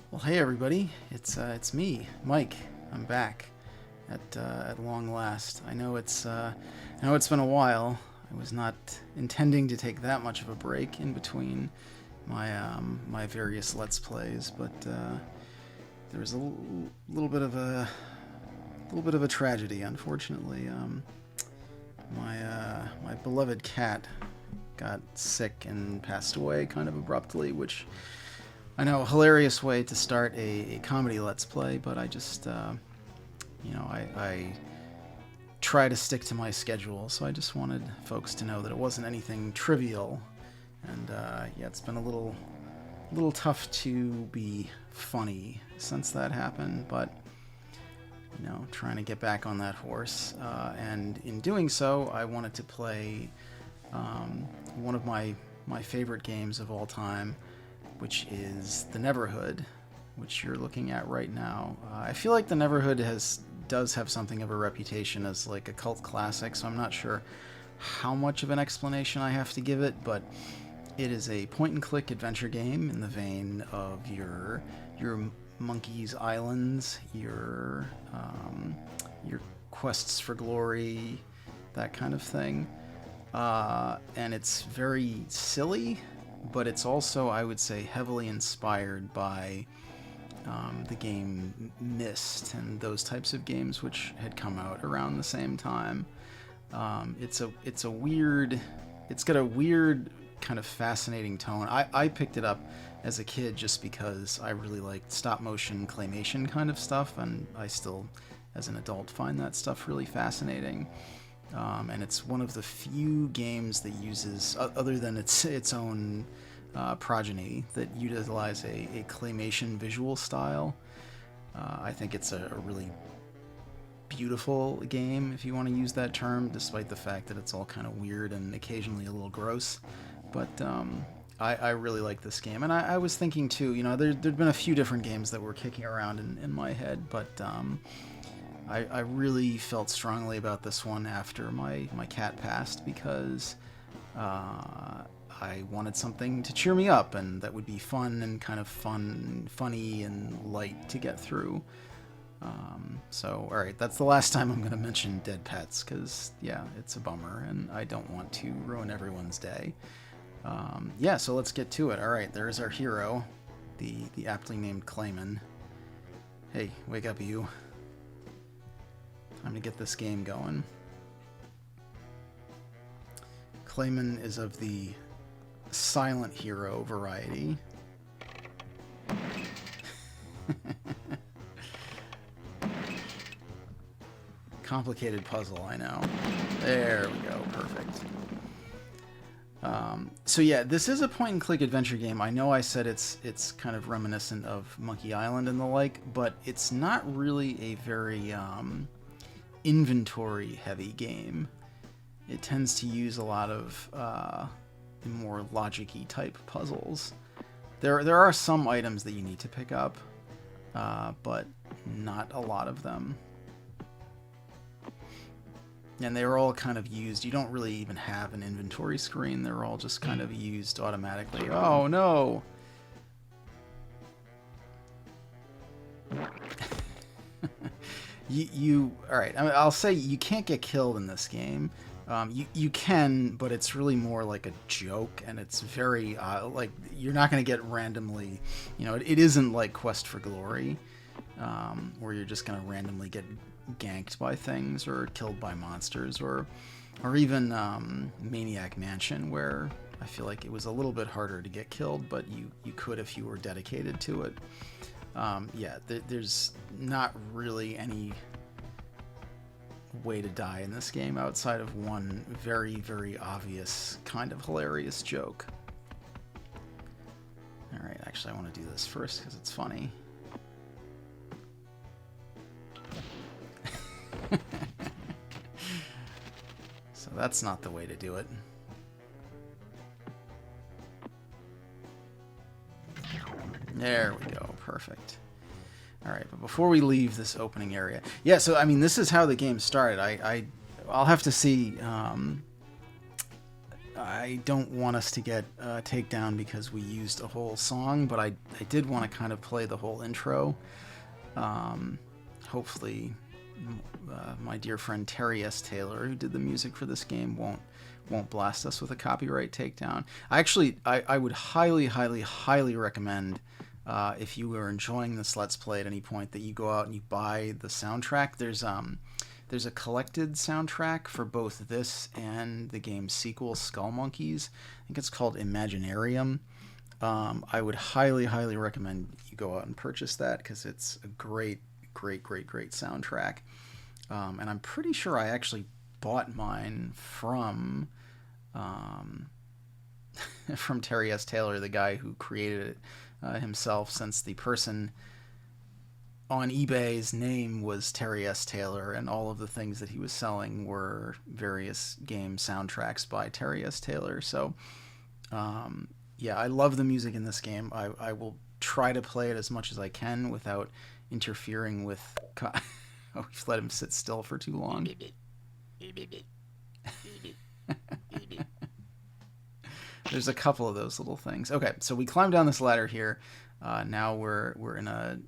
Well, hey everybody, it's me, Mike. I'm back at long last. I know it's been a while. I was not intending to take that much of a break in between my various Let's Plays, but there was a little bit of a tragedy, unfortunately. My beloved cat got sick and passed away kind of abruptly, which I know, a hilarious way to start a comedy Let's Play, but I just, I try to stick to my schedule, so I just wanted folks to know that it wasn't anything trivial, and yeah, it's been a little tough to be funny since that happened, but, trying to get back on that horse, and in doing so, I wanted to play one of my favorite games of all time, which is the Neverhood, which you're looking at right now. I feel like the Neverhood does have something of a reputation as like a cult classic, so I'm not sure how much of an explanation I have to give it, but it is a point-and-click adventure game in the vein of your Monkey's Islands, your quests for glory, that kind of thing. And it's very silly, but it's also, I would say, heavily inspired by the game Myst and those types of games which had come out around the same time. It's got a weird kind of fascinating tone. I picked it up as a kid just because I really liked stop motion claymation kind of stuff, and I still, as an adult, find that stuff really fascinating. And it's one of the few games that uses, other than its own progeny, that utilize a claymation visual style. I think it's a really beautiful game, if you want to use that term, despite the fact that it's all kind of weird and occasionally a little gross. But I really like this game, and I was thinking too, there'd been a few different games that were kicking around in my head, but I really felt strongly about this one after my cat passed, because I wanted something to cheer me up and that would be fun and kind of funny and light to get through. So, alright, that's the last time I'm going to mention dead pets, because, yeah, it's a bummer and I don't want to ruin everyone's day. Yeah, so let's get to it. Alright, there's our hero, the aptly named Clayman. Hey, wake up, you. Time to get this game going. Clayman is of the silent hero variety. Complicated puzzle, I know. There we go, perfect. So yeah, this is a point-and-click adventure game. I know I said it's kind of reminiscent of Monkey Island and the like, but it's not really a very inventory-heavy game. It tends to use a lot of the more logic-y type puzzles. There are some items that you need to pick up, but not a lot of them. And they were all kind of used. You don't really even have an inventory screen. They're all just kind of used automatically. Oh, no! All right. I mean, I'll say you can't get killed in this game. You can, but it's really more like a joke, and it's very like you're not going to get randomly. It isn't like Quest for Glory, where you're just going to randomly get ganked by things or killed by monsters, or even Maniac Mansion, where I feel like it was a little bit harder to get killed, but you could if you were dedicated to it. There's not really any way to die in this game outside of one very, very obvious kind of hilarious joke. Alright, actually I want to do this first because it's funny. So that's not the way to do it. There we go, perfect. Alright, but before we leave this opening area... Yeah, so, I mean, this is how the game started. I'll have to see... I don't want us to get takedown because we used a whole song, but I did want to kind of play the whole intro. Hopefully, my dear friend Terry S. Taylor, who did the music for this game, won't blast us with a copyright takedown. I would highly, highly, highly recommend... if you were enjoying this Let's Play at any point, that you go out and you buy the soundtrack. There's a collected soundtrack for both this and the game's sequel, Skull Monkeys. I think it's called Imaginarium. I would highly, highly recommend you go out and purchase that because it's a great, great, great, great soundtrack. And I'm pretty sure I actually bought mine from Terry S. Taylor, the guy who created it. Himself, since the person on eBay's name was Terry S. Taylor, and all of the things that he was selling were various game soundtracks by Terry S. Taylor. So, I love the music in this game. I will try to play it as much as I can without interfering with... Oh, we've let him sit still for too long. There's a couple of those little things. Okay, so we climb down this ladder here. Now we're in a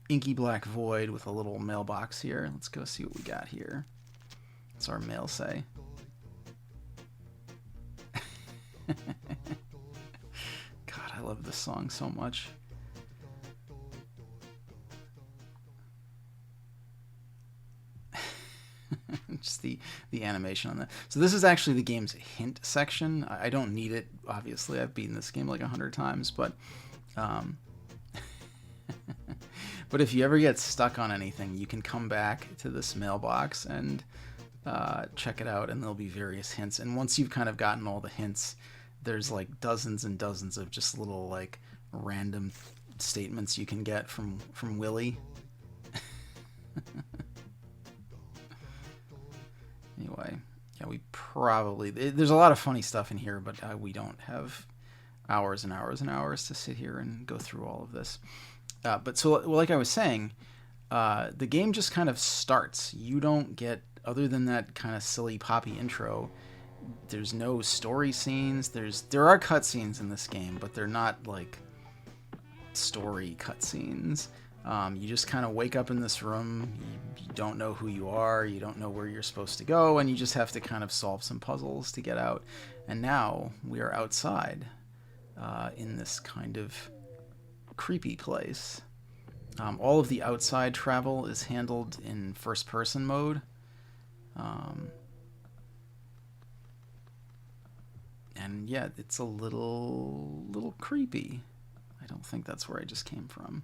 inky black void with a little mailbox here. Let's go see what we got here. What's our mail say? God, I love this song so much. Just the animation on that. So this is actually the game's hint section. I don't need it, obviously. I've beaten this game like 100 times, but but if you ever get stuck on anything, you can come back to this mailbox and check it out, and there'll be various hints. And once you've kind of gotten all the hints, there's like dozens and dozens of just little like random statements you can get from Willie. Anyway, yeah, we probably... There's a lot of funny stuff in here, but we don't have hours and hours and hours to sit here and go through all of this. But so, like I was saying, the game just kind of starts. You don't get, other than that kind of silly poppy intro, there's no story scenes. There are cutscenes in this game, but they're not like story cutscenes. You just kind of wake up in this room, you don't know who you are, you don't know where you're supposed to go, and you just have to kind of solve some puzzles to get out. And now we are outside in this kind of creepy place. All of the outside travel is handled in first-person mode. And yeah, it's a little creepy. I don't think that's where I just came from.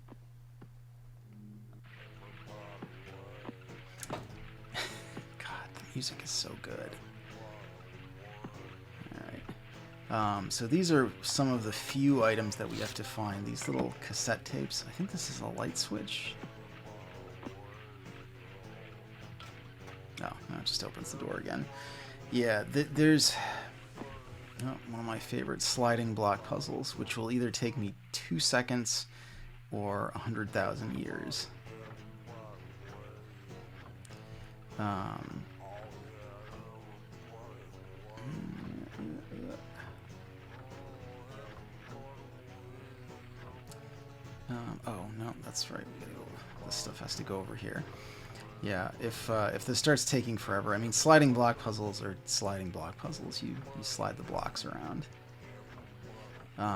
Music is so good. Alright. So these are some of the few items that we have to find. These little cassette tapes. I think this is a light switch. Oh, no, it just opens the door again. Yeah, there's one of my favorite sliding block puzzles, which will either take me 2 seconds or 100,000 years. Oh, no, that's right. This stuff has to go over here. Yeah, if this starts taking forever, I mean, sliding block puzzles are sliding block puzzles. You slide the blocks around. But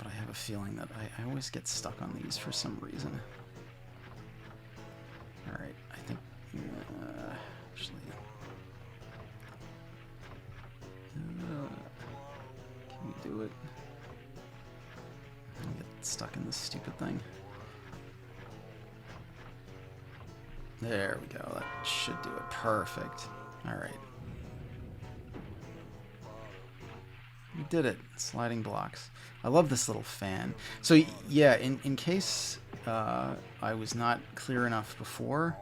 I have a feeling that I always get stuck on these for some reason. All right, I think actually, can we do it? I get stuck in this stupid thing. There we go. That should do it. Perfect. All right. We did it. Sliding blocks. I love this little fan. So yeah, in case I was not clear enough before,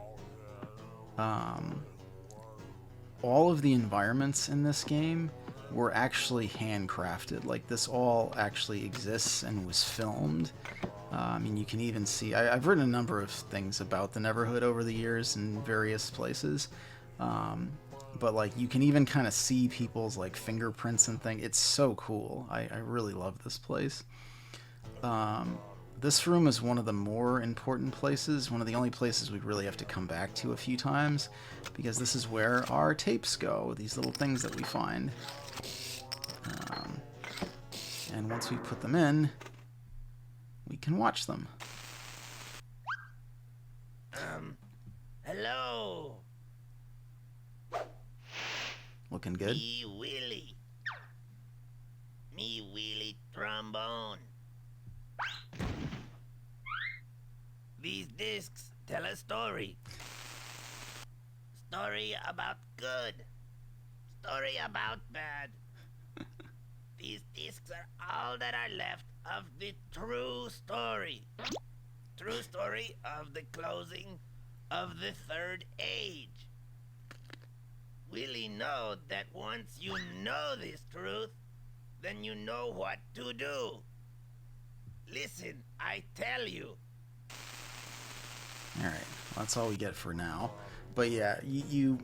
all of the environments in this game were actually handcrafted. Like, this all actually exists and was filmed. I mean, you can even see... I've written a number of things about the Neverhood over the years in various places. But, like, you can even kind of see people's, like, fingerprints and things. It's so cool. I really love this place. This room is one of the more important places, one of the only places we really have to come back to a few times, because this is where our tapes go, these little things that we find. And once we put them in, we can watch them. Hello. Looking good? Me Willie trombone. These discs tell a story. Story about good. Story about bad. These discs are all that are left of the true story. True story of the closing of the Third Age. Willie know that once you know this truth, then you know what to do. Listen, I tell you. Alright, well, that's all we get for now. But yeah, you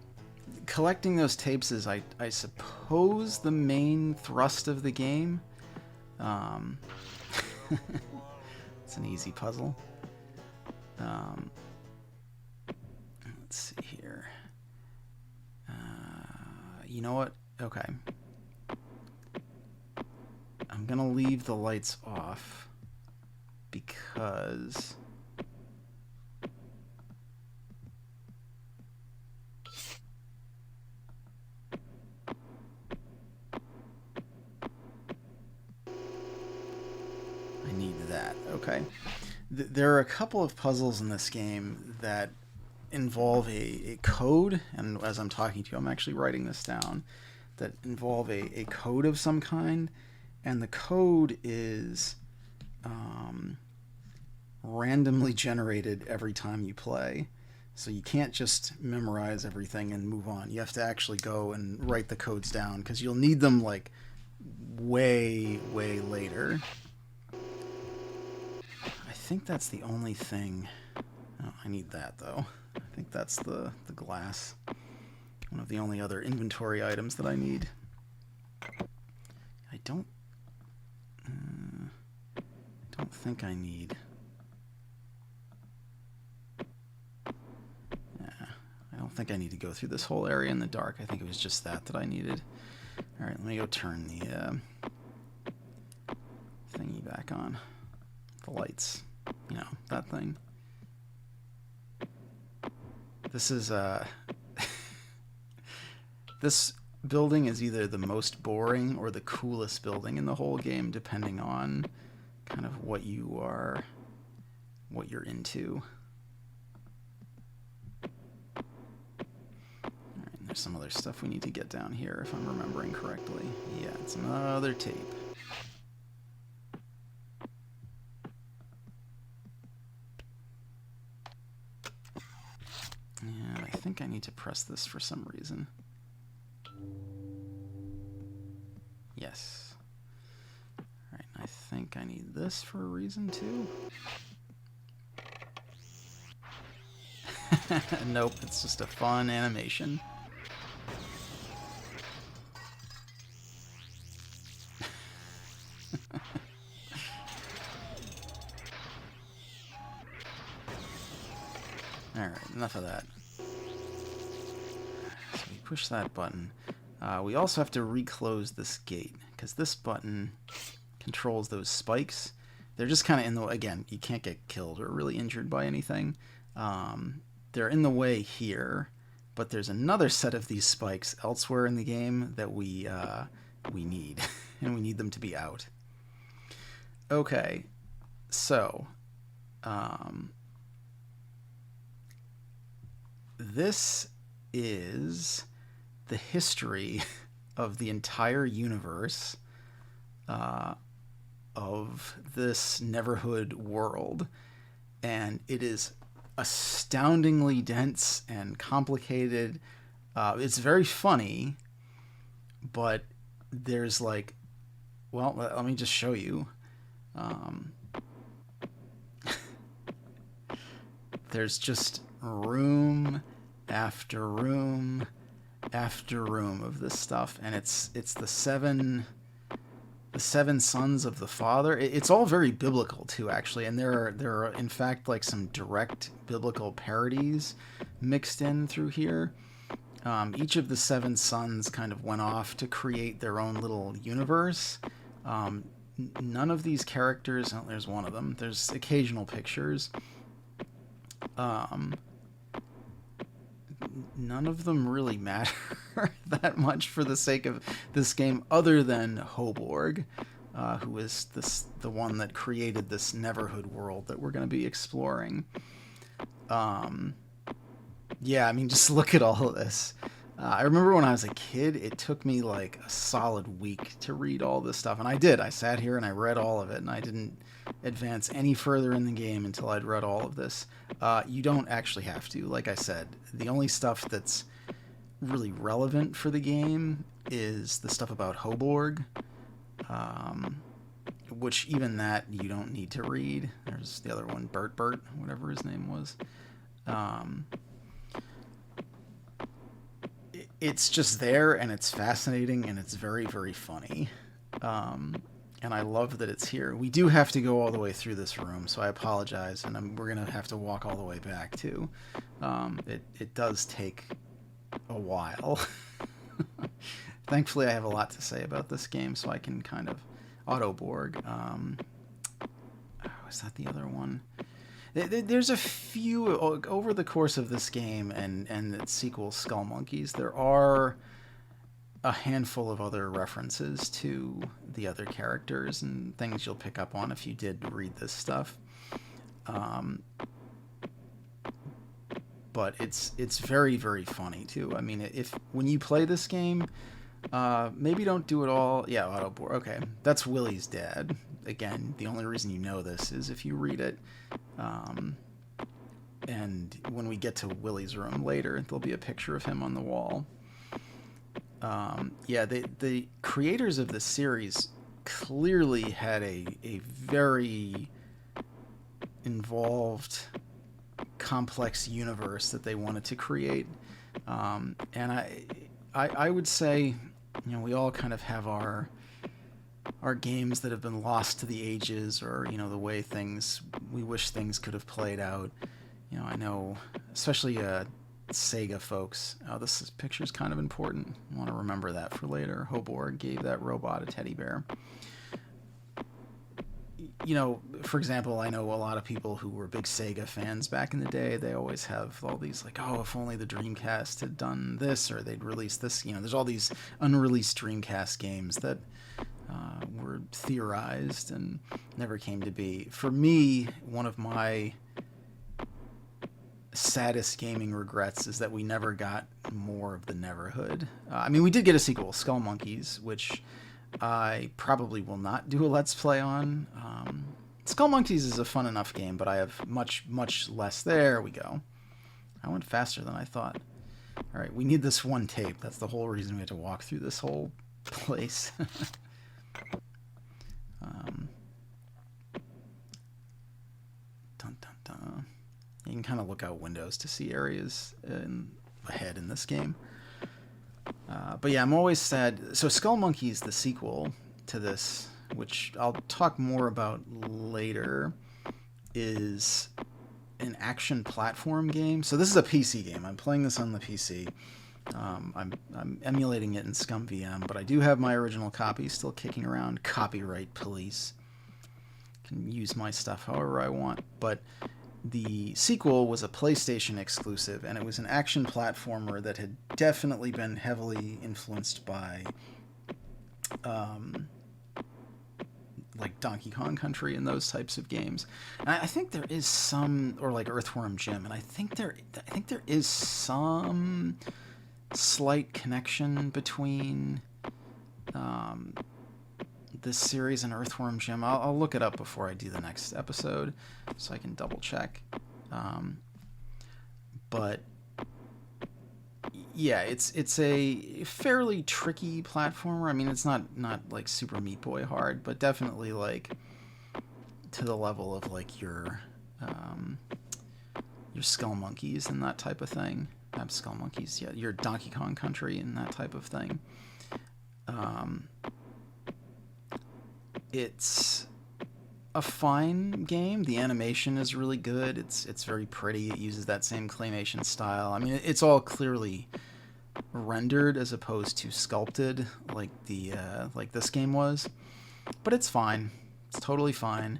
collecting those tapes is, I suppose, the main thrust of the game. It's an easy puzzle. Let's see here. You know what? Okay. I'm gonna leave the lights off because I need that. Okay. There are a couple of puzzles in this game that involve a code, and as I'm talking to you, I'm actually writing this down, that involve a code of some kind, and the code is randomly generated every time you play. So you can't just memorize everything and move on. You have to actually go and write the codes down, because you'll need them, like, way, way later. I think that's the only thing. Oh, I need that, though. I think that's the glass. One of the only other inventory items that I need. I don't think I need. Yeah, I don't think I need to go through this whole area in the dark. I think it was just that I needed. All right, let me go turn the thingy back on. The lights, you know, that thing. This is this building is either the most boring or the coolest building in the whole game, depending on kind of what you're into. Alright, there's some other stuff we need to get down here, if I'm remembering correctly. Yeah, it's another tape. And I think I need to press this for some reason. Yes. Alright, I think I need this for a reason too. Nope, it's just a fun animation. Alright, enough of that. So we push that button. We also have to reclose this gate, because this button controls those spikes. They're just kind of in the... Again, you can't get killed or really injured by anything. They're in the way here, but there's another set of these spikes elsewhere in the game that we need, and we need them to be out. Okay, so... this is the history of the entire universe of this Neverhood world, and it is astoundingly dense and complicated. It's very funny, but there's like, well, let me just show you. There's just room after room after room of this stuff, and it's the seven sons of the Father. It's all very biblical too, actually, and there are in fact like some direct biblical parodies mixed in through here. Each of the seven sons kind of went off to create their own little universe. None of these characters... Oh, there's one of them. There's occasional pictures. None of them really matter that much for the sake of this game, other than Hoborg, who is the one that created this Neverhood world that we're going to be exploring. Yeah, I mean, just look at all of this. I remember when I was a kid, it took me like a solid week to read all this stuff, and I did. I sat here and I read all of it, and I didn't advance any further in the game until I'd read all of this. You don't actually have to. Like I said, the only stuff that's really relevant for the game is the stuff about Hoborg, which even that you don't need to read. There's the other one, Bert, whatever his name was. It's just there, and it's fascinating, and it's very, very funny. And I love that it's here. We do have to go all the way through this room, so I apologize, and we're going to have to walk all the way back, too. It does take a while. Thankfully, I have a lot to say about this game, so I can kind of... Autoborg. Is that the other one? There's a few... Over the course of this game and its sequel, Skull Monkeys, there are a handful of other references to the other characters and things you'll pick up on if you did read this stuff. But it's very, very funny too. I mean, when you play this game, maybe don't do it all. Yeah, Autoborg. Okay, that's Willie's dad. Again, the only reason you know this is if you read it. And when we get to Willie's room later, there'll be a picture of him on the wall. Yeah, the creators of this series clearly had a very involved, complex universe that they wanted to create. And I would say, you know, we all kind of have our games that have been lost to the ages, or, you know, the way we wish things could have played out. You know, I know, especially Sega folks, this picture is kind of important. I want to remember that for later. Hoborg gave that robot a teddy bear. You know, for example, I know a lot of people who were big Sega fans back in the day. They always have all these, like, oh, if only the Dreamcast had done this, or they'd release this. You know, there's all these unreleased Dreamcast games that were theorized and never came to be. For me, one of my saddest gaming regrets is that we never got more of the Neverhood. I mean, we did get a sequel, Skull Monkeys, which I probably will not do a Let's Play on. Skull Monkeys is a fun enough game, but I have much, much less. There we go. I went faster than I thought. All right, we need this one tape. That's the whole reason we had to walk through this whole place. Dun, dun, dun. You can kind of look out windows to see areas ahead in this game. But yeah, I'm always sad. So Skull Monkeys, the sequel to this, which I'll talk more about later, is an action platform game. So this is a PC game. I'm playing this on the PC. I'm emulating it in ScumVM, but I do have my original copy still kicking around. Copyright police. Can use my stuff however I want. But the sequel was a PlayStation exclusive, and it was an action platformer that had definitely been heavily influenced by like Donkey Kong Country and those types of games. And I think there is some, or like Earthworm Jim, and I think there is some slight connection between this series and Earthworm Jim. I'll look it up before I do the next episode so I can double check. But yeah, it's a fairly tricky platformer. I mean, it's not like Super Meat Boy hard, but definitely like to the level of like your Skull Monkeys and that type of thing. Not Skull Monkeys, yeah, your Donkey Kong Country and that type of thing. It's a fine game. The animation is really good. It's very pretty. It uses that same claymation style. I mean, it's all clearly rendered as opposed to sculpted like like this game was. But it's fine. It's totally fine.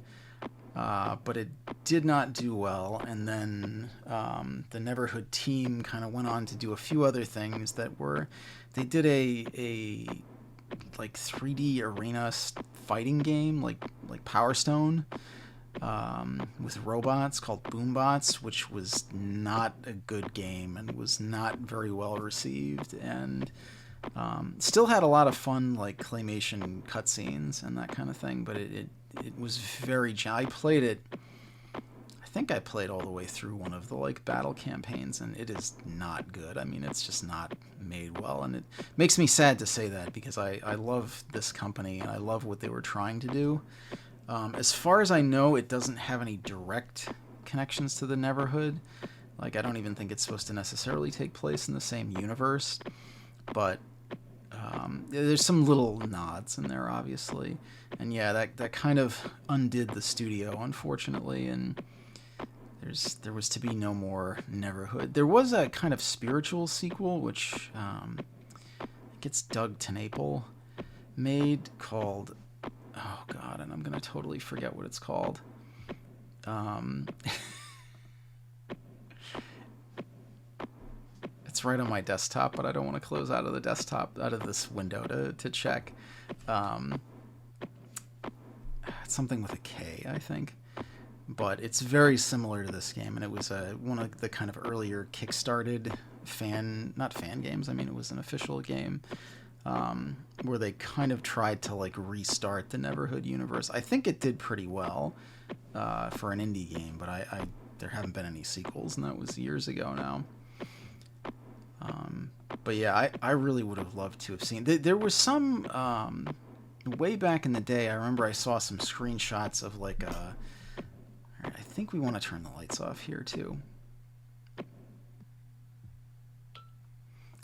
But it did not do well. And then the Neverhood team kind of went on to do a few other things that were. They did a like 3D arena fighting game like Power Stone with robots called Boombots, which was not a good game and was not very well received, and still had a lot of fun like claymation cutscenes and that kind of thing, but it was very. I played it. I think I played all the way through one of the like battle campaigns, and it is not good. I mean, it's just not made well, and it makes me sad to say that because I love this company and I love what they were trying to do. As far as I know, it doesn't have any direct connections to the Neverhood. Like, I don't even think it's supposed to necessarily take place in the same universe, but there's some little nods in there, obviously. And yeah, that kind of undid the studio, unfortunately, and there was to be no more Neverhood. There was a kind of spiritual sequel, which I think it's Doug TenNapel made, called, oh god, and I'm gonna totally forget what it's called. It's right on my desktop, but I don't want to close out of the desktop, out of this window to check. It's something with a K, I think. But it's very similar to this game, and it was one of the kind of earlier kickstarted not fan games, I mean it was an official game, where they kind of tried to like restart the Neverhood universe. I think it did pretty well for an indie game, but there haven't been any sequels, and that was years ago now. But yeah, I really would have loved to have seen. There was some way back in the day. I remember I saw some screenshots of like a. I think we want to turn the lights off here too.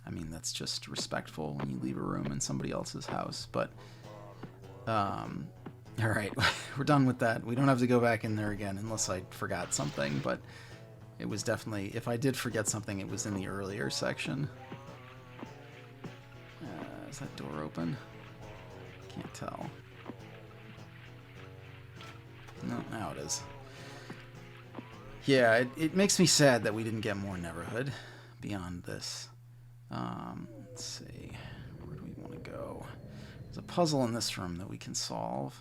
I mean, that's just respectful when you leave a room in somebody else's house. But all right, we're done with that. We don't have to go back in there again unless I forgot something. But it was definitely, if I did forget something, it was in the earlier section. Is that door open? Can't tell. No, now it is. Yeah, it makes me sad that we didn't get more Neverhood beyond this. Let's see. Where do we want to go? There's a puzzle in this room that we can solve.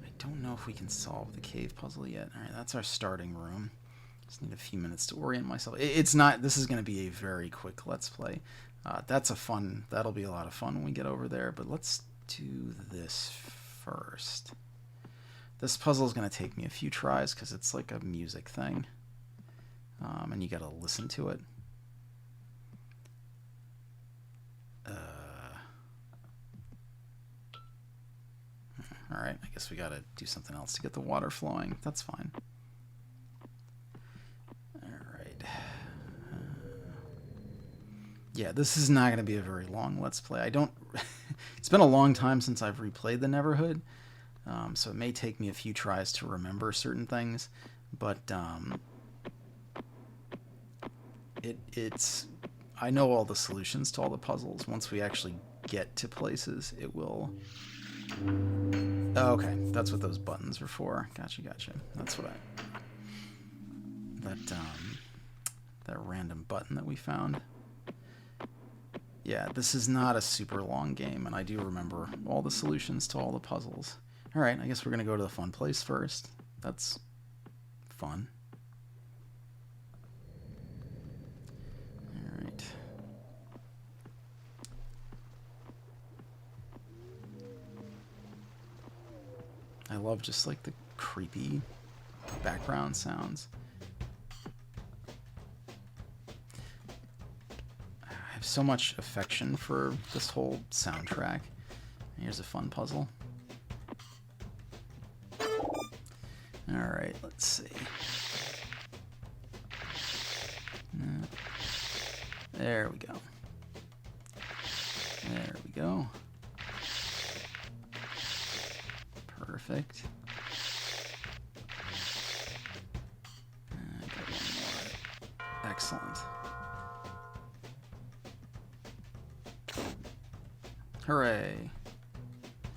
I don't know if we can solve the cave puzzle yet. All right, that's our starting room. Just need a few minutes to orient myself. It's not. This is going to be a very quick Let's Play. That'll be a lot of fun when we get over there. But let's do this first. This puzzle is going to take me a few tries because it's like a music thing. And you got to listen to it. Alright, I guess we got to do something else to get the water flowing. That's fine. Alright. Yeah, this is not going to be a very long Let's Play. It's been a long time since I've replayed the Neverhood. So it may take me a few tries to remember certain things. But it's I know all the solutions to all the puzzles. Once we actually get to places, it will. Oh, okay, that's what those buttons are for. Gotcha. That's what that random button that we found. Yeah, this is not a super long game, and I do remember all the solutions to all the puzzles. All right, I guess we're gonna go to the fun place first. That's fun. All right. I love just like the creepy background sounds. I have so much affection for this whole soundtrack. Here's a fun puzzle. Alright, let's see. There we go. There we go. Perfect. Got one more. Excellent. Hooray.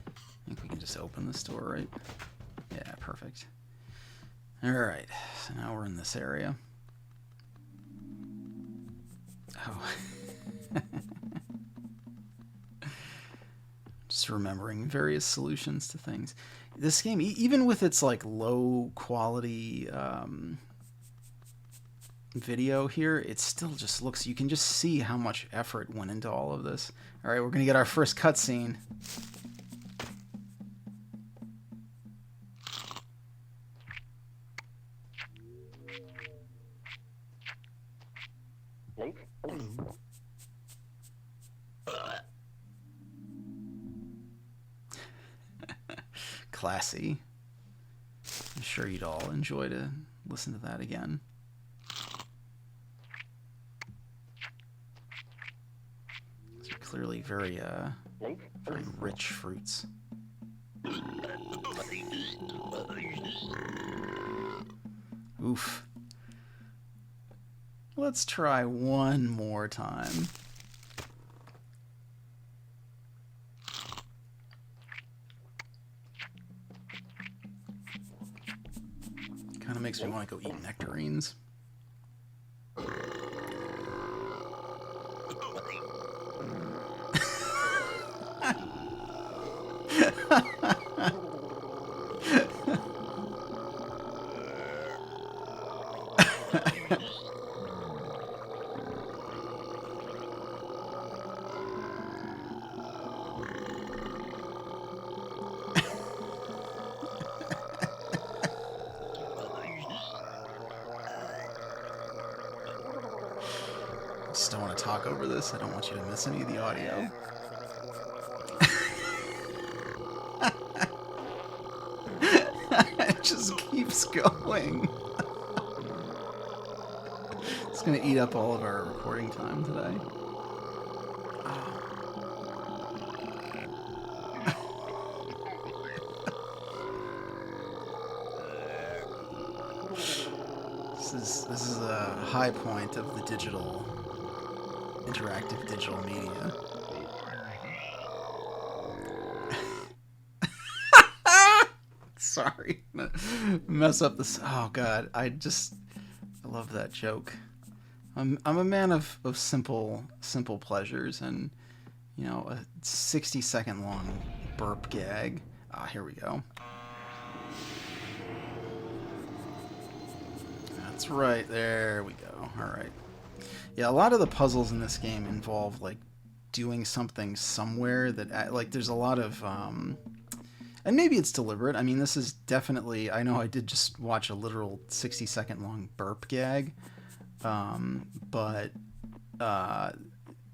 I think we can just open this door, right? Yeah, perfect. Alright, so now we're in this area. Oh. Just remembering various solutions to things. This game, even with its like low quality video here, it still just looks, you can just see how much effort went into all of this. Alright, we're gonna get our first cutscene. Classy. I'm sure you'd all enjoy to listen to that again. These are clearly very rich fruits. Oof. Let's try one more time. Kind of makes me want to go eat nectarines. Just don't want to talk over this. I don't want you to miss any of the audio. It just keeps going. It's going to eat up all of our recording time today. This is a high point of the interactive digital media. Sorry. Mess up this. Oh god, I love that joke. I'm a man of simple pleasures, and you know, a 60-second long burp gag. Here we go. That's right, there we go. Alright. Yeah, a lot of the puzzles in this game involve, like, doing something somewhere that, like, there's a lot of, and maybe it's deliberate. I mean, this is definitely, I know I did just watch a literal 60-second long burp gag, but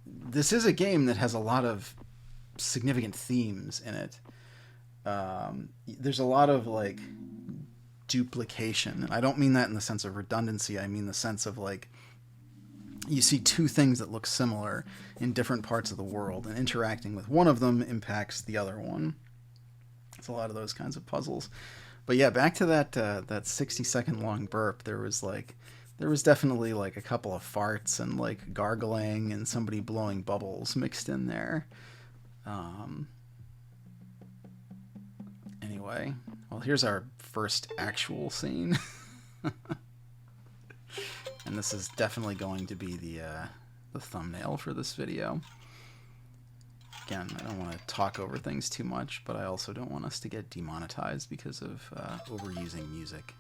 this is a game that has a lot of significant themes in it. There's a lot of, like, duplication. I don't mean that in the sense of redundancy. I mean the sense of, like, you see two things that look similar in different parts of the world, and interacting with one of them impacts the other one. It's a lot of those kinds of puzzles. But yeah, back to that 60-second long burp. There was definitely like a couple of farts and like gargling and somebody blowing bubbles mixed in there. Anyway, well, here's our first actual scene. And this is definitely going to be the thumbnail for this video. Again, I don't want to talk over things too much, but I also don't want us to get demonetized because of overusing music.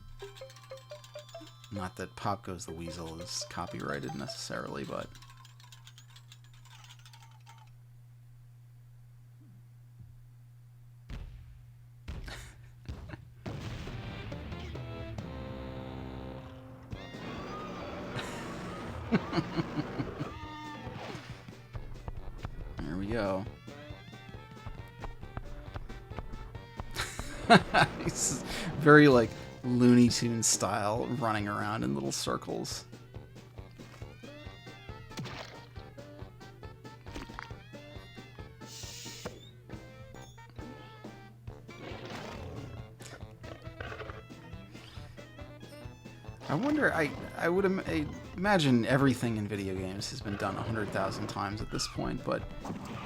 Not that Pop Goes the Weasel is copyrighted necessarily, but... There we go. He's very like Looney Tunes style, running around in little circles. I wonder, I would imagine everything in video games has been done 100,000 times at this point, but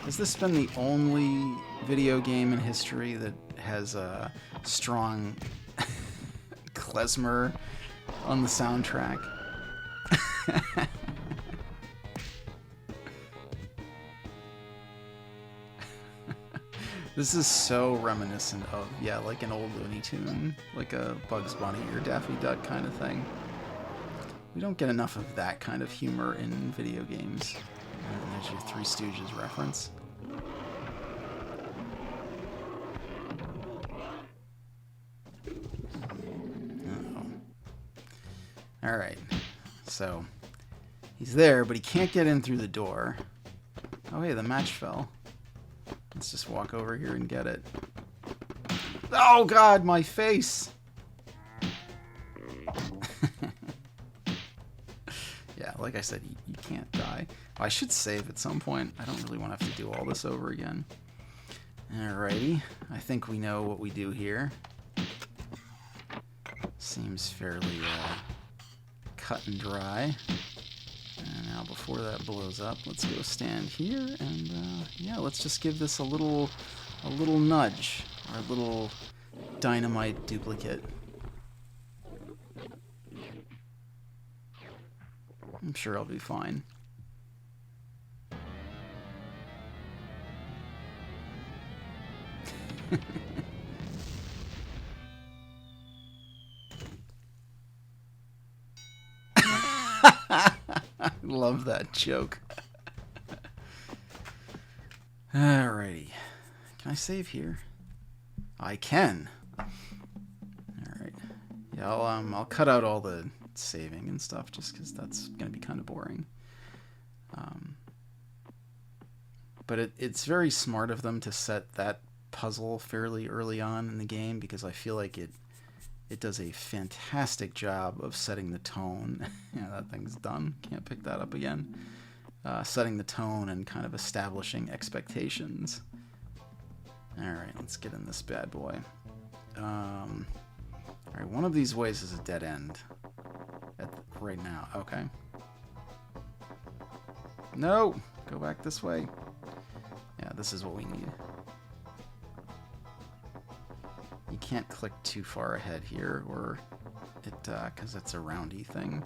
has this been the only video game in history that has a strong klezmer on the soundtrack? This is so reminiscent of, yeah, like an old Looney Tune, like a Bugs Bunny or Daffy Duck kind of thing. We don't get enough of that kind of humor in video games. And there's your Three Stooges reference. Uh-oh. Alright, so he's there, but he can't get in through the door. Oh hey, the match fell. Let's just walk over here and get it. Oh god, my face! Yeah, like I said, you can't die. Oh, I should save at some point. I don't really want to have to do all this over again. Alrighty, I think we know what we do here. Seems fairly cut and dry. And now before that blows up, let's go stand here and yeah, let's just give this a little nudge, our little dynamite duplicate. I'm sure I'll be fine. Love that joke. Alrighty. Can I save here? I can. Alright. Yeah, I'll cut out all the saving and stuff just because that's going to be kind of boring. But it's very smart of them to set that puzzle fairly early on in the game because I feel like it does a fantastic job of setting the tone. Yeah, that thing's done. Can't pick that up again. Setting the tone and kind of establishing expectations. Alright, let's get in this bad boy. Alright, one of these ways is a dead end. Right now. Okay. No! Go back this way. Yeah, this is what we need. You can't click too far ahead here, or it, because it's a roundy thing,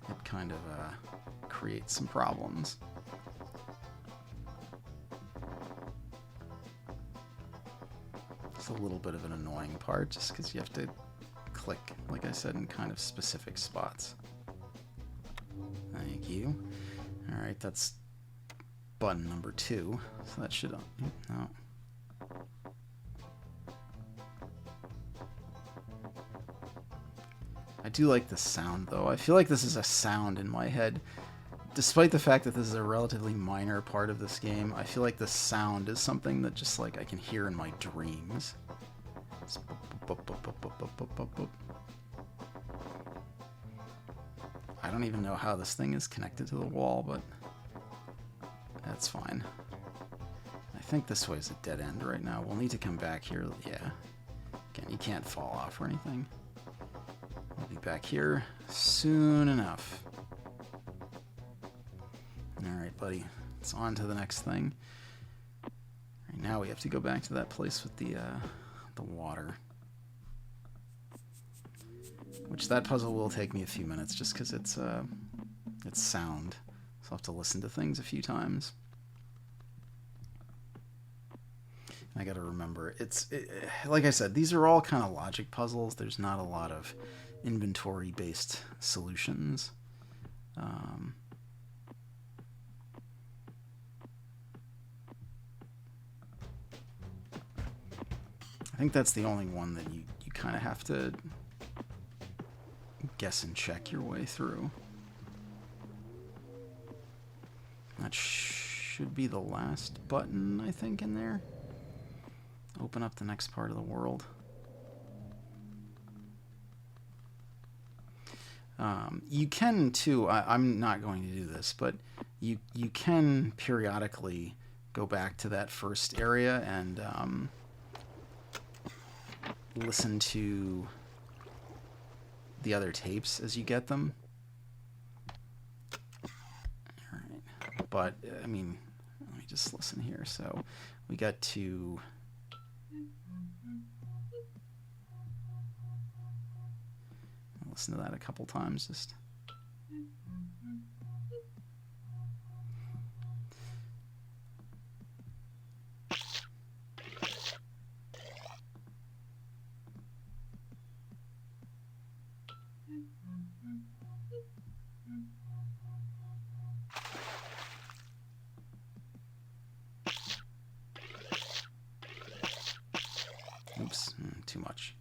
it kind of creates some problems. It's a little bit of an annoying part, just because you have to click, like I said, in kind of specific spots. Thank you. Alright, that's button number 2, so that should... no. I do like the sound, though. I feel like this is a sound in my head. Despite the fact that this is a relatively minor part of this game, I feel like the sound is something that just, like, I can hear in my dreams. It's I don't even know how this thing is connected to the wall, but that's fine. I think this way is a dead end right now. We'll need to come back here. Yeah. Again, you can't fall off or anything. I'll be back here soon enough. Alright, buddy. It's on to the next thing. Right, now we have to go back to that place with the water. Which that puzzle will take me a few minutes just because it's sound. So I'll have to listen to things a few times. I gotta remember, like I said, these are all kind of logic puzzles. There's not a lot of inventory-based solutions. I think that's the only one that you kind of have to guess and check your way through. That should be the last button, I think, in there. Open up the next part of the world. You can, too, I'm not going to do this, but you can periodically go back to that first area and listen to the other tapes as you get them. Alright, but, I mean, let me just listen here. So, we got to... listen to that a couple times, just... Oops, too much.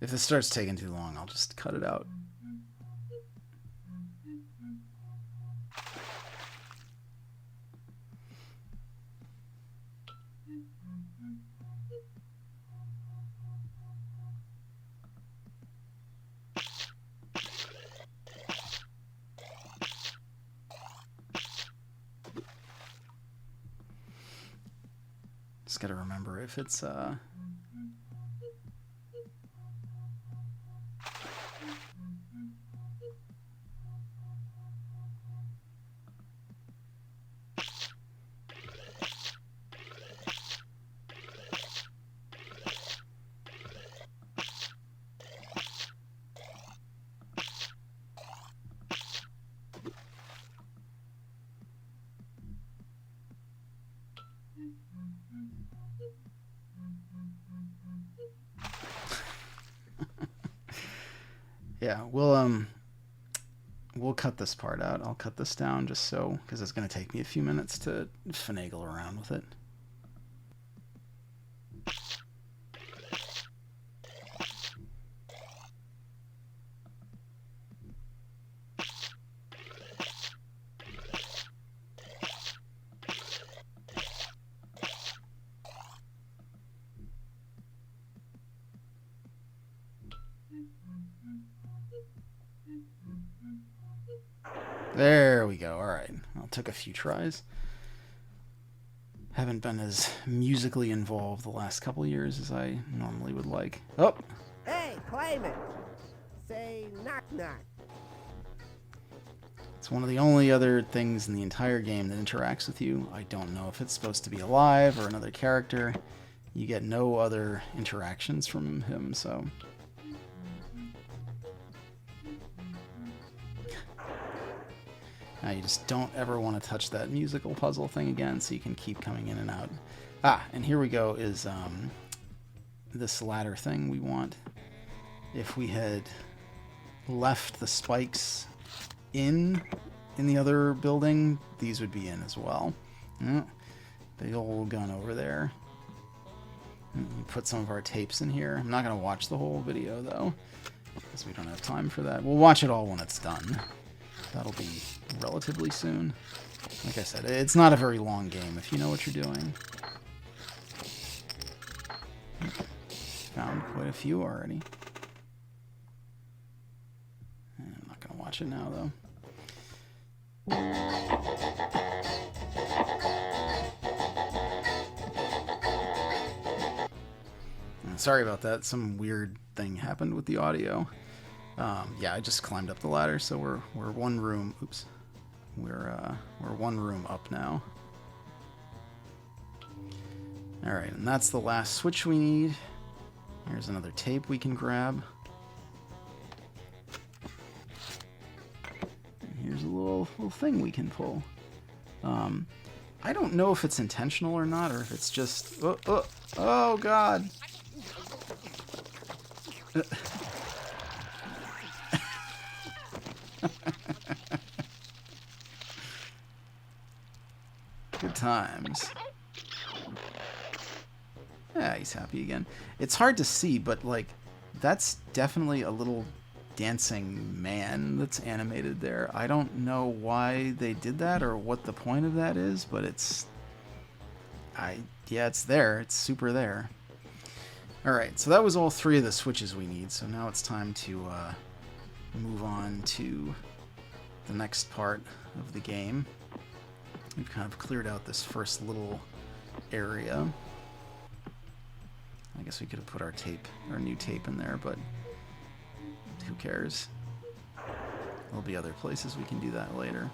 If this starts taking too long, I'll just cut it out. Just gotta remember if it's yeah, we'll cut this part out. I'll cut this down just so, because it's going to take me a few minutes to finagle around with it. There we go. All right. Well, it took a few tries. Haven't been as musically involved the last couple years as I normally would like. Oh! Hey, claimant! Say knock knock. It's one of the only other things in the entire game that interacts with you. I don't know if it's supposed to be alive or another character. You get no other interactions from him, so... Now you just don't ever want to touch that musical puzzle thing again, so you can keep coming in and out. Ah, and here we go is this ladder thing we want. If we had left the spikes in the other building, these would be in as well. Big old gun over there. We put some of our tapes in here. I'm not going to watch the whole video, though, because we don't have time for that. We'll watch it all when it's done. That'll be relatively soon. Like I said, it's not a very long game if you know what you're doing. Found quite a few already. I'm not going to watch it now, though. Sorry about that. Some weird thing happened with the audio. Yeah, I just climbed up the ladder, so we're one room. Oops, we're one room up now. All right, and that's the last switch we need. Here's another tape we can grab. Here's a little thing we can pull. I don't know if it's intentional or not, or if it's just... Oh God! Good times. Yeah, he's happy again. It's hard to see, but, like, that's definitely a little dancing man that's animated there. I don't know why they did that or what the point of that is, but it's... yeah, it's there. It's super there. Alright, so that was all 3 of the switches we need, so now it's time to move on to the next part of the game. We've kind of cleared out this first little area. I guess we could have put our new tape in there, but who cares? There'll be other places we can do that later.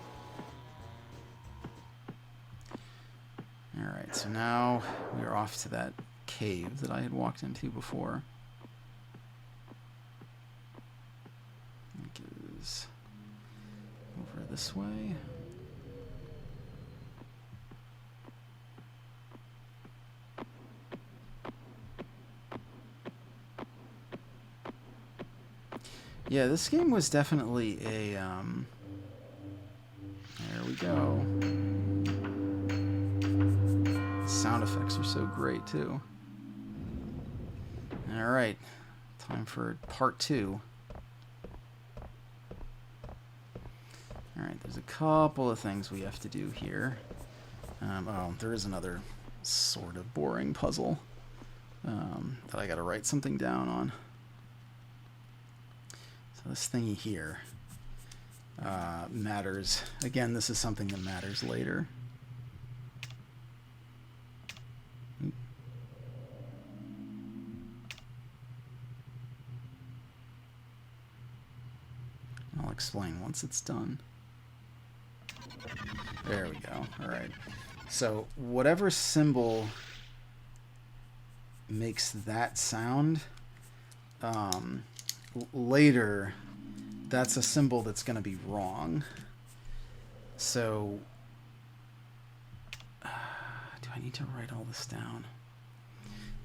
Alright, so now we're off to that cave that I had walked into before. I think it is over this way. Yeah, this game was definitely a, there we go. Sound effects are so great, too. Alright, time for part 2. Alright, there's a couple of things we have to do here. Oh, there is another sort of boring puzzle that I gotta write something down on. So this thingy here matters. Again, this is something that matters later. I'll explain once it's done. There we go. Alright. So whatever symbol makes that sound, later, that's a symbol that's going to be wrong. So, do I need to write all this down?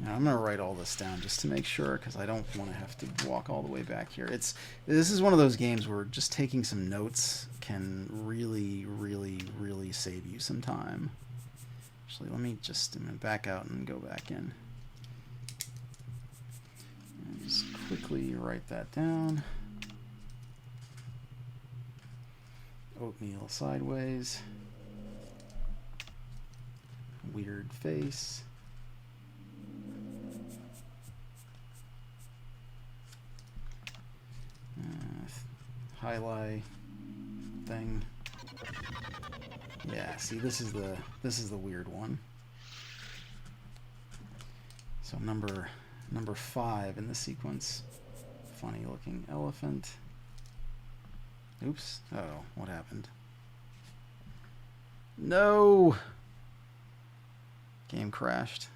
Yeah, I'm going to write all this down just to make sure, because I don't want to have to walk all the way back here. This is one of those games where just taking some notes can really, really, really save you some time. Actually, let me just back out and go back in. Just quickly write that down. Oatmeal sideways. Weird face. Highlight thing. Yeah, see, this is the weird one. So number 5 in the sequence. Funny looking elephant. Oops. Oh, what happened? No! Game crashed.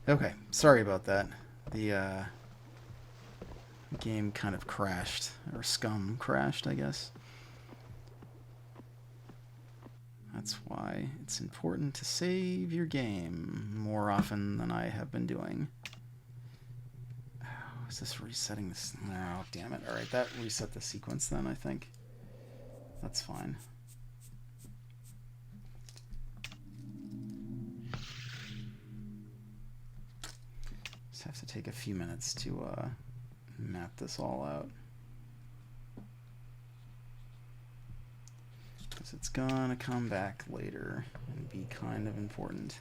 Okay, sorry about that. The game kind of crashed, or scum crashed, I guess. That's why it's important to save your game more often than I have been doing. Oh, is this resetting this? No, damn it. Alright, that reset the sequence then, I think. That's fine. Just have to take a few minutes to map this all out. Because it's gonna come back later and be kind of important.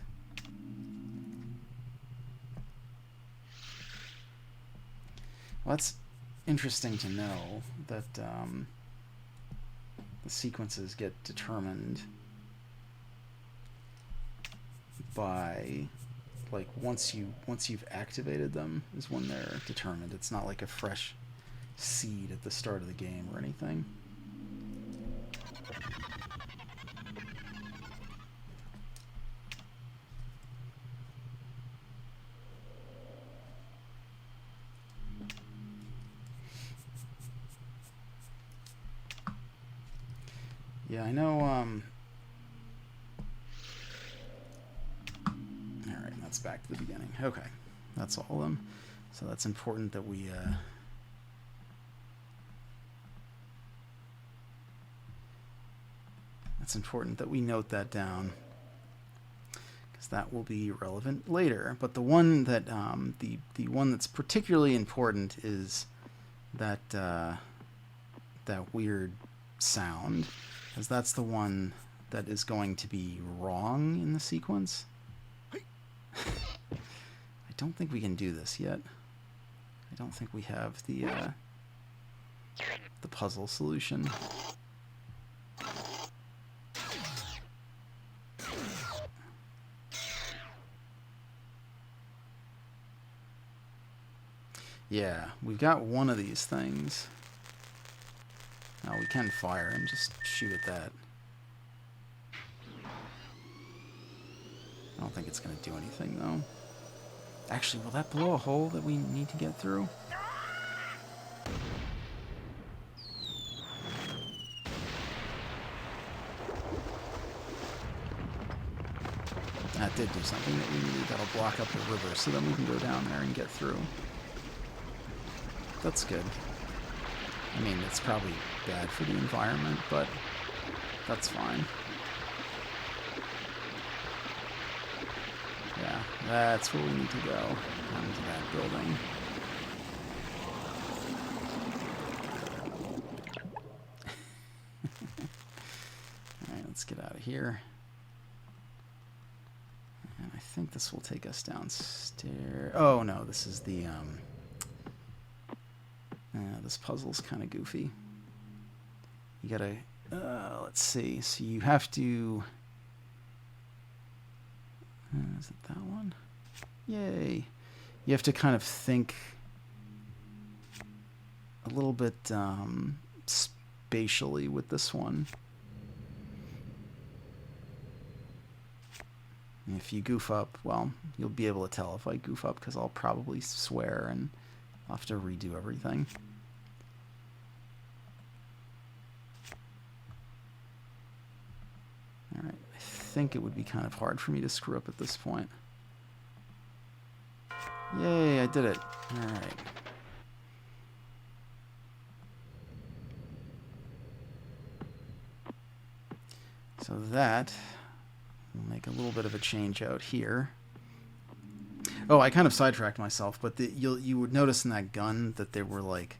Well, that's interesting to know that the sequences get determined by like once you've activated them is when they're determined. It's not like a fresh seed at the start of the game or anything. Yeah, I know, alright, that's back to the beginning. Okay, that's all of them. So that's important that we, note that down, because that will be relevant later. But the one that, the one that's particularly important is that, that weird sound, because that's the one that is going to be wrong in the sequence. I don't think we can do this yet. I don't think we have the puzzle solution. Yeah, we've got one of these things. Now we can fire and just shoot at that. I don't think it's going to do anything, though. Actually, will that blow a hole that we need to get through? That did do something that we needed. That'll block up the river, so then we can go down there and get through. That's good. I mean, it's probably bad for the environment, but that's fine. Yeah, that's where we need to go. Down to that building. Alright, let's get out of here. And I think this will take us downstairs. Oh, no, this is the, this puzzle's kind of goofy. You gotta, let's see. So you have to, is it that one? Yay. You have to kind of think a little bit spatially with this one. And if you goof up, well, you'll be able to tell if I goof up, because I'll probably swear and I'll have to redo everything. Alright, I think it would be kind of hard for me to screw up at this point. Yay, I did it. Alright. So that will make a little bit of a change out here. Oh, I kind of sidetracked myself, but you would notice in that gun that there were like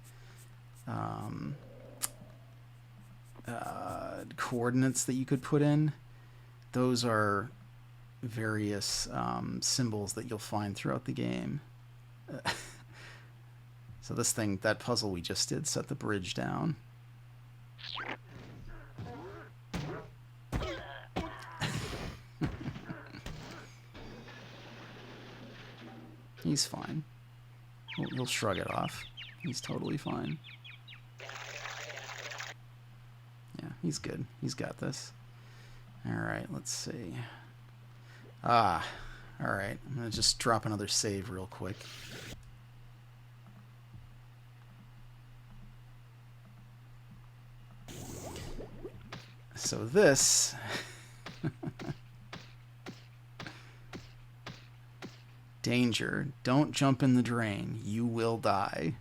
coordinates that you could put in. Those are various symbols that you'll find throughout the game. So this thing, that puzzle we just did, set the bridge down. He's fine. He'll shrug it off. He's totally fine. Yeah, he's good. He's got this. Alright, let's see. Alright. I'm going to just drop another save real quick. So this... Danger. Don't jump in the drain. You will die.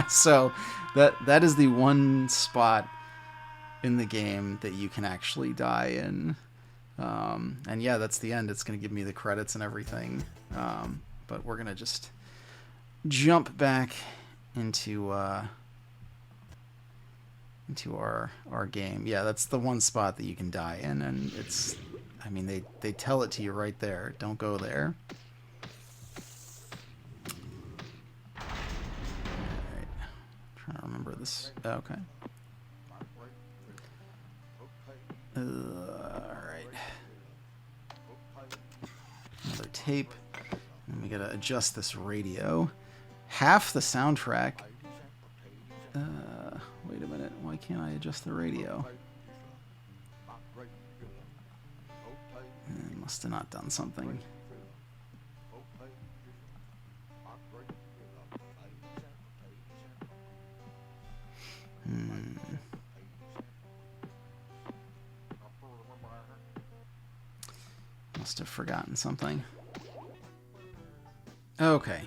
So that is the one spot in the game that you can actually die in. And yeah, that's the end. It's going to give me the credits and everything. But we're going to just jump back into into our game. Yeah, that's the one spot that you can die in, and it's, I mean, they tell it to you right there. Don't go there. Alright. Trying to remember this. Okay. Alright. Another tape. And we gotta adjust this radio. Half the soundtrack. Wait a minute. Why can't I adjust the radio? I must have not done something. Must have forgotten something. Okay.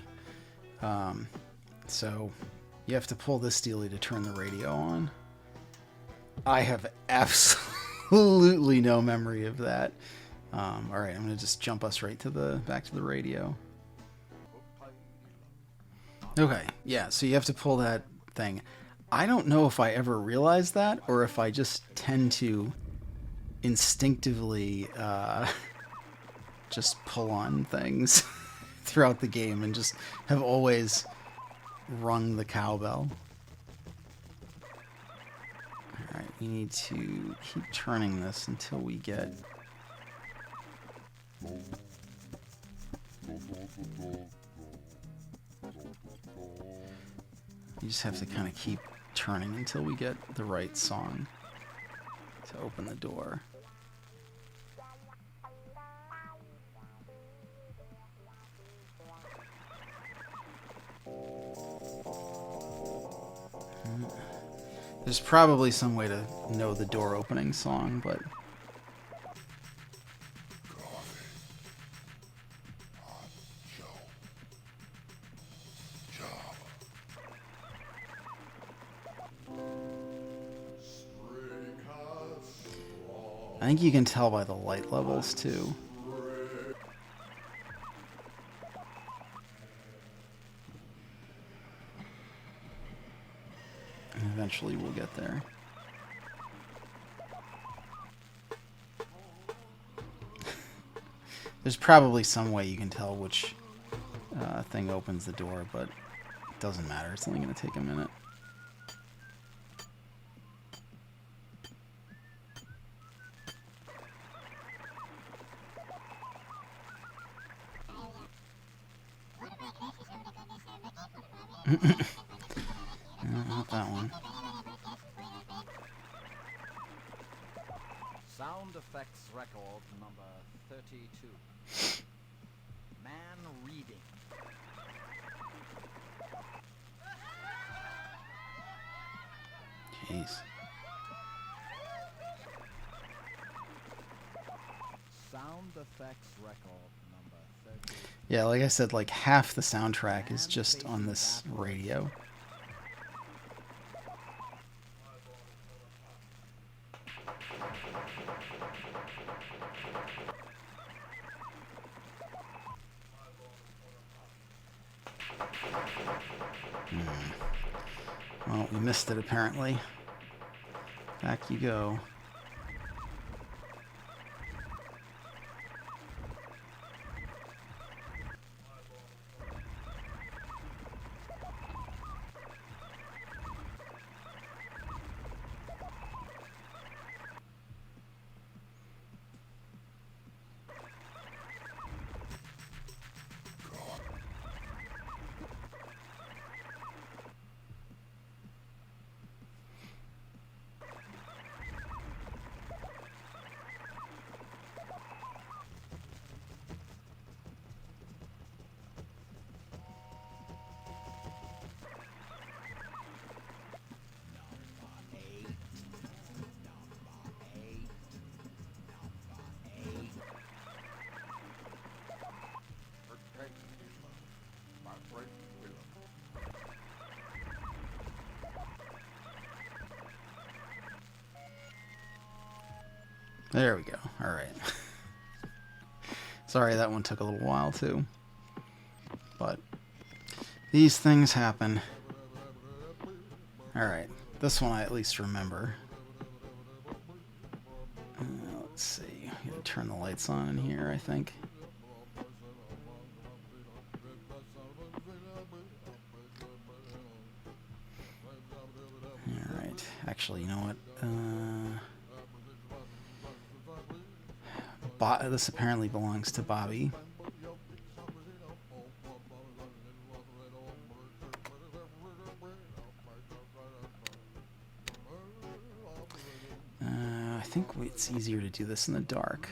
So you have to pull this dealie to turn the radio on. I have absolutely no memory of that. All right, I'm gonna just jump us right to back to the radio. Okay, yeah. So you have to pull that thing. I don't know if I ever realized that, or if I just tend to instinctively just pull on things throughout the game and just have always rung the cowbell. Alright, we need to keep turning this until we get... You just have to kind of keep turning until we get the right song to open the door. There's probably some way to know the door opening song, but... I think you can tell by the light levels, too. And eventually we'll get there. There's probably some way you can tell which thing opens the door, but it doesn't matter. It's only going to take a minute. No, not that one. Sound effects record number 32. Man reading. Jeez. Sound effects record number 32. Yeah, like I said, like half the soundtrack is just on this radio. Well, we missed it apparently. Back you go. There we go. All right. Sorry, that one took a little while too. But these things happen. All right. This one I at least remember. Let's see. I'm gonna turn the lights on in here, I think. Alright. Actually, you know what? This apparently belongs to Bobby. I think it's easier to do this in the dark.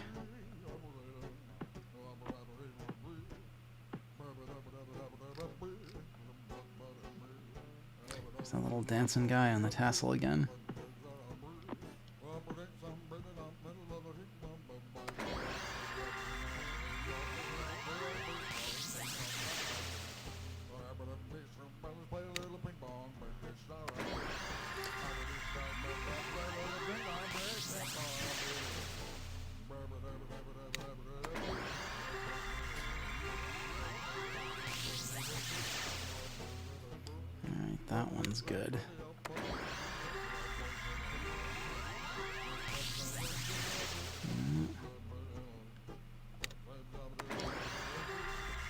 There's that little dancing guy on the tassel again. Alright, that one's good.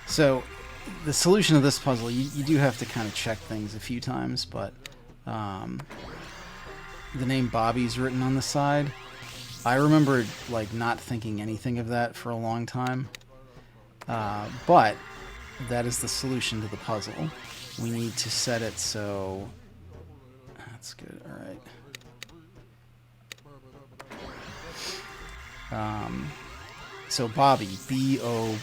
So, the solution of this puzzle, you do have to kind of check things a few times, but the name Bobby's written on the side. I remember like not thinking anything of that for a long time, but that is the solution to the puzzle. We need to set it so... That's good, alright. So Bobby, B-O-B-B-Y,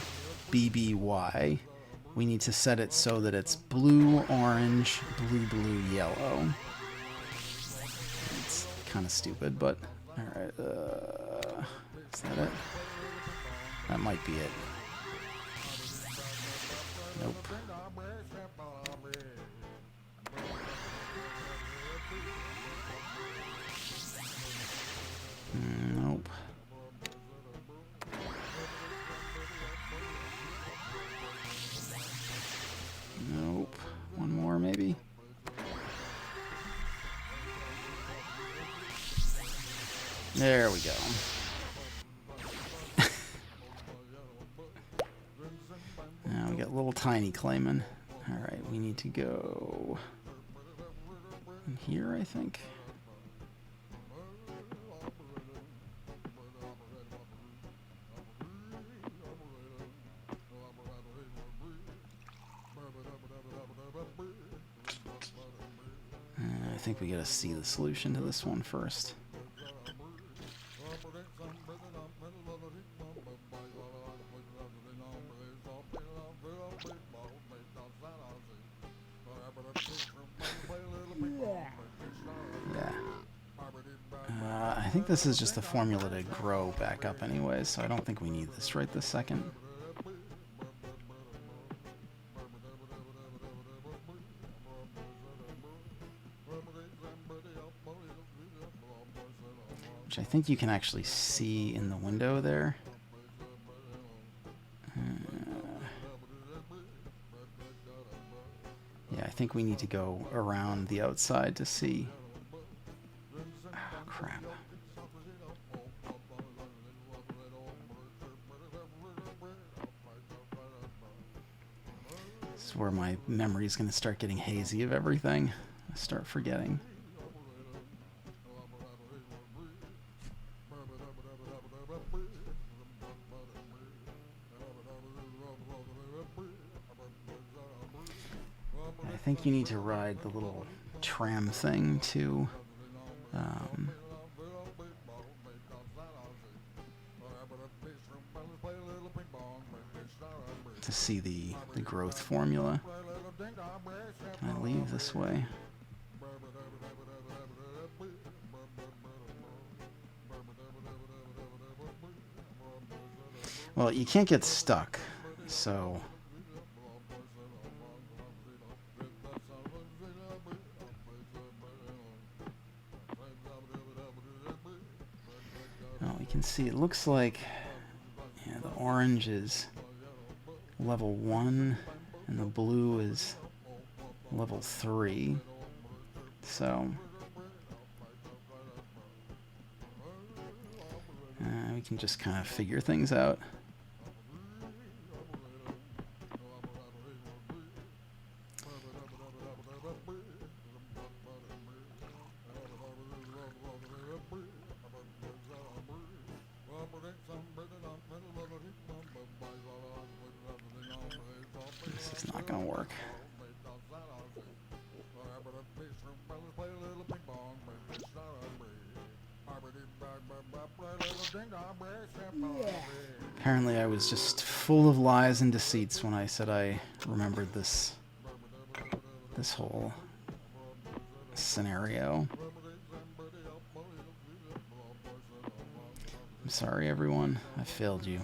we need to set it so that it's blue, orange, blue, blue, yellow. It's kind of stupid, but alright. Is that it? That might be it. Nope. Nope. Nope. One more, maybe? There we go. Now we got little tiny Clayman. Alright, we need to go in here, I think. I think we gotta see the solution to this one first. Yeah. I think this is just the formula to grow back up anyway, so I don't think we need this right this second. Which I think you can actually see in the window there. Yeah, I think we need to go around the outside to see. Oh, crap. This is where my memory is going to start getting hazy of everything. I start forgetting. I think you need to ride the little tram thing to see the growth formula. Can I leave this way? Well, you can't get stuck, so... Well, we can see it looks like, yeah, the orange is level 1 and the blue is level 3. So we can just kind of figure things out. This is not going to work. Apparently I was just full of lies and deceits when I said I remembered this whole scenario. I'm sorry, everyone. I failed you.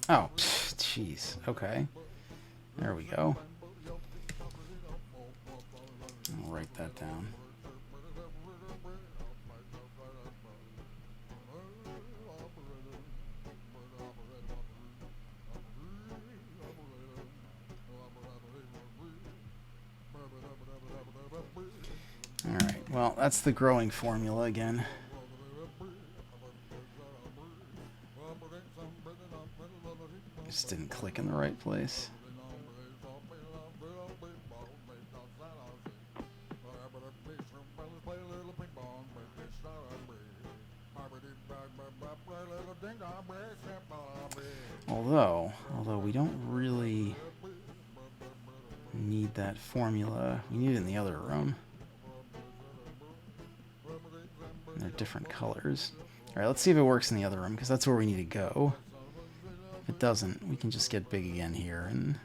Oh, jeez. Okay. There we go. I'll write that down. Alright, well, that's the growing formula again. Just didn't click in the right place. Although we don't really need that formula. We need it in the other room. And they're different colors. Alright, let's see if it works in the other room, because that's where we need to go. If it doesn't, we can just get big again here and...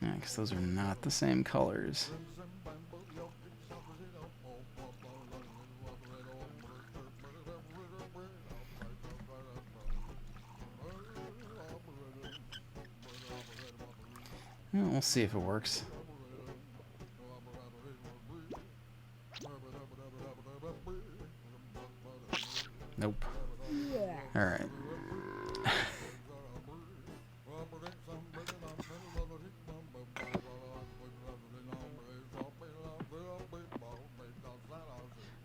yeah, because those are not the same colors. Well, we'll see if it works. Nope. Alright.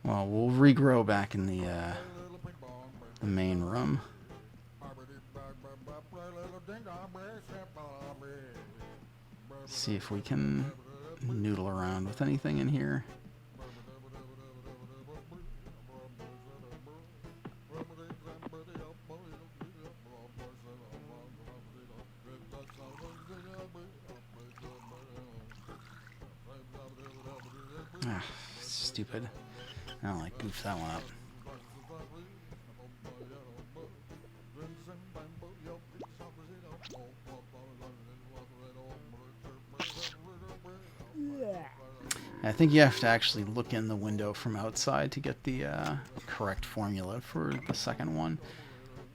Well, we'll regrow back in the main room. See if we can noodle around with anything in here. Ah, stupid. I don't like goof that one up. I think you have to actually look in the window from outside to get the correct formula for the second one.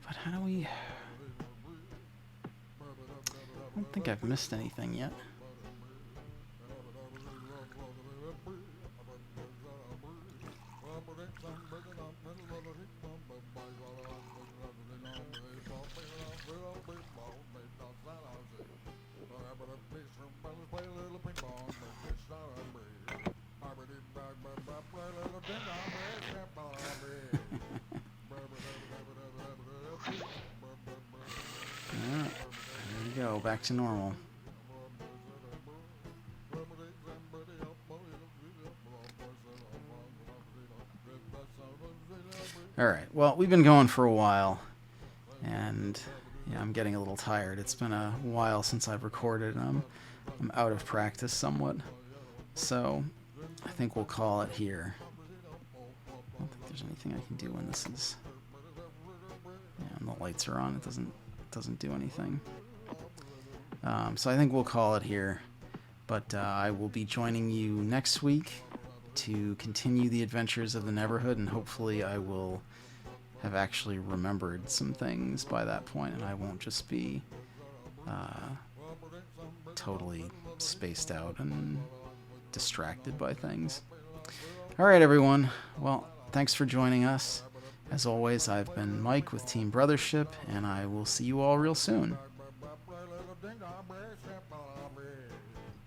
But how do we... I don't think I've missed anything yet. Alright, there we go, back to normal. Alright, well, we've been going for a while, and yeah, I'm getting a little tired. It's been a while since I've recorded, and I'm out of practice somewhat. So, I think we'll call it here. I don't think there's anything I can do when this is... yeah, and the lights are on, it doesn't do anything. So I think we'll call it here, but I will be joining you next week to continue the adventures of the Neverhood, and hopefully I will have actually remembered some things by that point, and I won't just be totally spaced out and distracted by things. Alright, everyone. Well, thanks for joining us, As always, I've been Mike with Team Brothership, and I will see you all real soon.